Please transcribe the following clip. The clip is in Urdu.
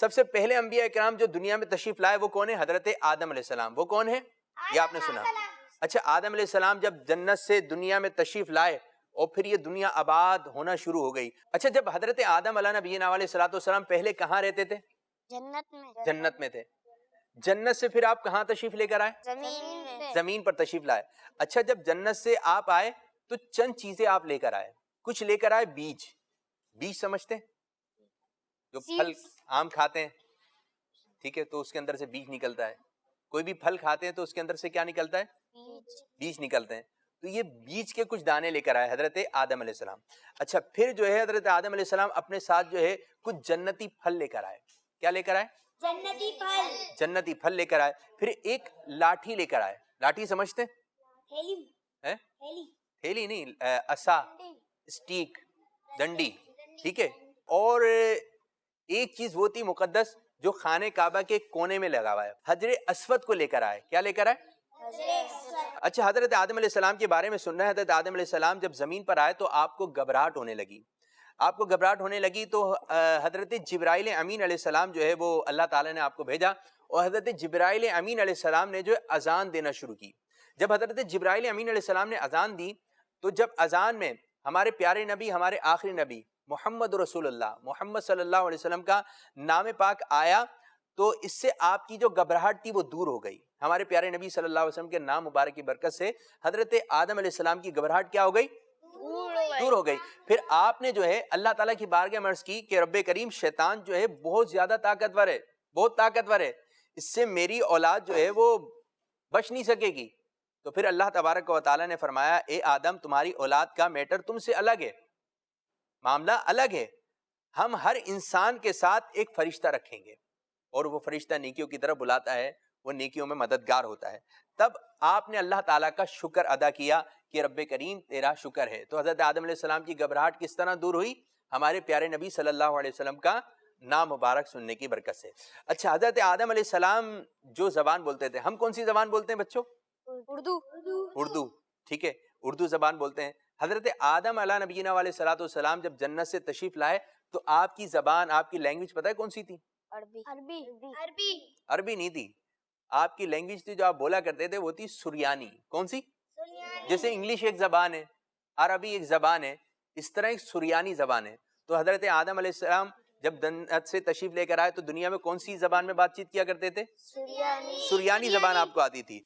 سب سے پہلے انبیاء اکرام جو دنیا میں تشریف لائے وہ کون ہے؟ حضرت آدم علیہ السلام. وہ کون ہے؟ یہ آپ نے سنا. اچھا آدم علیہ السلام جب جنت سے دنیا میں تشریف لائے اور پھر یہ دنیا آباد ہونا شروع ہو گئی. اچھا جب حضرت آدم علیہ نبینا علیہ الصلوۃ والسلام پہلے کہاں رہتے تھے؟ جنت میں تھے. جنت سے پھر آپ کہاں تشریف لے کر آئے؟ زمین پر تشریف لائے. اچھا جب جنت سے آپ آئے تو چند چیزیں آپ لے کر آئے. کچھ لے کر آئے بیج. بیج سمجھتے ہیں؟ جو پھل آم کھاتے ہیں ٹھیک ہے تو اس کے اندر سے بیج نکلتا ہے. کوئی بھی پھل کھاتے ہیں تو اس کے اندر سے کیا نکلتا ہے؟ بیج نکلتے ہیں. تو یہ بیج کے کچھ دانے لے کر آئے حضرت آدم علیہ السلام. اچھا پھر جو ہے حضرت آدم علیہ السلام اپنے ساتھ جو ہے کچھ جنتی پھل لے کر آئے. کیا لے کر آئے؟ جنتی پھل لے کر آئے. پھر ایک لاٹھی لے کر آئے. لاٹھی سمجھتے ہیں؟ تھیلی نہیں، عصا، اسٹیک، ڈنڈی ٹھیک ہے. اور ایک چیز وہ تھی مقدس جو خانہ کعبہ کے کونے میں لگا ہوا ہے. حجر اسود کو لے کر آئے. کیا لے کر آئے؟ اچھا حضرت آدم علیہ السلام کے بارے میں سننا ہے. حضرت آدم علیہ السلام جب زمین پر آئے تو آپ کو گھبراہٹ ہونے لگی. آپ کو گھبراہٹ ہونے لگی تو حضرت جبرائیل امین علیہ السلام جو ہے وہ اللہ تعالیٰ نے آپ کو بھیجا اور حضرت جبرائیل امین علیہ السلام نے جو اذان دینا شروع کی. جب حضرت جبرائیل امین علیہ السلام نے اذان دی تو جب اذان میں ہمارے پیارے نبی، ہمارے آخری نبی محمد رسول اللہ محمد صلی اللہ علیہ وسلم کا نام پاک آیا تو اس سے آپ کی جو گھبراہٹ تھی وہ دور ہو گئی. ہمارے پیارے نبی صلی اللہ علیہ وسلم کے نام مبارک کی برکت سے حضرت آدم علیہ السلام کی گھبراہٹ کیا ہو گئی؟ دور ہو گئی. پھر آپ نے جو ہے اللہ تعالیٰ کی بارگاہ میں عرض کی کہ رب کریم شیطان جو ہے بہت زیادہ طاقتور ہے، بہت طاقتور ہے، اس سے میری اولاد جو ہے وہ بچ نہیں سکے گی. تو پھر اللہ تبارک و تعالیٰ نے فرمایا اے آدم تمہاری اولاد کا میٹر تم سے الگ ہے، معاملہ الگ ہے. ہم ہر انسان کے ساتھ ایک فرشتہ رکھیں گے اور وہ فرشتہ نیکیوں کی طرف بلاتا ہے، وہ نیکیوں میں مددگار ہوتا ہے. تب آپ نے اللہ تعالیٰ کا شکر ادا کیا کہ رب کریم تیرا شکر ہے. تو حضرت آدم علیہ السلام کی گھبراہٹ کس طرح دور ہوئی؟ ہمارے پیارے نبی صلی اللہ علیہ وسلم کا نام مبارک سننے کی برکت سے. اچھا حضرت آدم علیہ السلام جو زبان بولتے تھے، ہم کون سی زبان بولتے ہیں بچوں؟ اردو ٹھیک ہے، اردو زبان بولتے ہیں. حضرت آدم علیہ نبینا علیہ الصلوۃ والسلام جب جنت سے تشریف لائے تو آپ کی زبان، آپ کی لینگویج پتہ ہے کون سی تھی؟ عربی نہیں تھی. آپ کی لینگویج تھی جو آپ بولا کرتے تھے وہ تھی سریانی. کون سی؟ جیسے انگلش ایک زبان ہے، عربی ایک زبان ہے، اس طرح ایک سریانی زبان ہے. تو حضرت آدم علیہ السلام جب جنت سے تشریف لے کر آئے تو دنیا میں کون سی زبان میں بات چیت کیا کرتے تھے؟ سریانی زبان آپ کو آتی تھی.